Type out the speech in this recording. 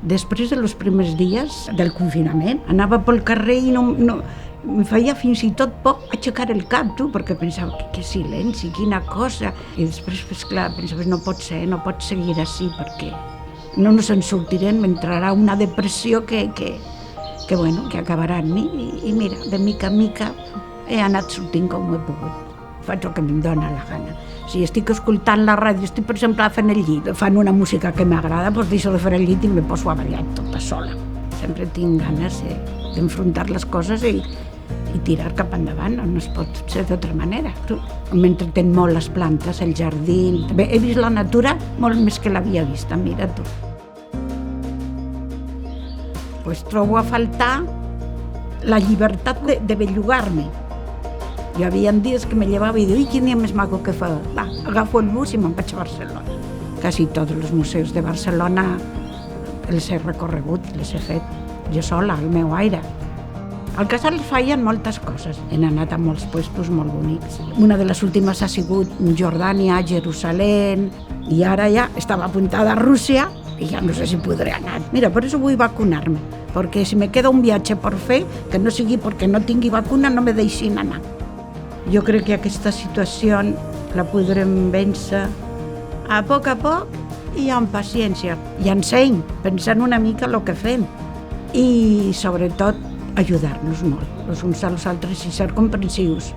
Després dels primers dies del confinament, anava pel carrer i no em feia fins i tot por aixecar el cap, tu, perquè pensava que silenci, quina cosa. I després, clar, pensaves, no pot seguir així, perquè no ens en sortirem, m'entrarà una depressió que acabarà amb mi. I mira, de mica en mica he anat sortint com ho he pogut. Faig el que em dóna la gana. Si estic escoltant la ràdio, estic, per exemple, fent el llit, fan una música que m'agrada, doncs deixo de fer el llit i me poso a ballar tota sola. Sempre tinc ganes d'enfrontar les coses i tirar cap endavant, no es pot ser d'altra manera. M'entretén molt les plantes, el jardí. Bé, he vist la natura molt més que l'havia vista, mira tu. Pues trobo a faltar la llibertat de bellugar-me. Hi havia dies que me llevava i dic, ui, quin dia més maco que fa. Va, agafo el bus i me'n vaig a Barcelona. Quasi tots els museus de Barcelona els he recorregut, les he fet jo sola, al meu aire. Al casal feien moltes coses. He anat a molts puestos molt bonics. Una de les últimes ha sigut Jordània, Jerusalem, i ara ja estava apuntada a Rússia i ja no sé si podré anar. Mira, per això vull vacunar-me, perquè si me queda un viatge per fer, que no sigui perquè no tingui vacuna, no me deixin anar. Jo crec que aquesta situació la podrem vèncer a poc i amb paciència. I amb seny, pensant una mica el que fem. I sobretot ajudar-nos molt, els uns als altres i ser comprensius.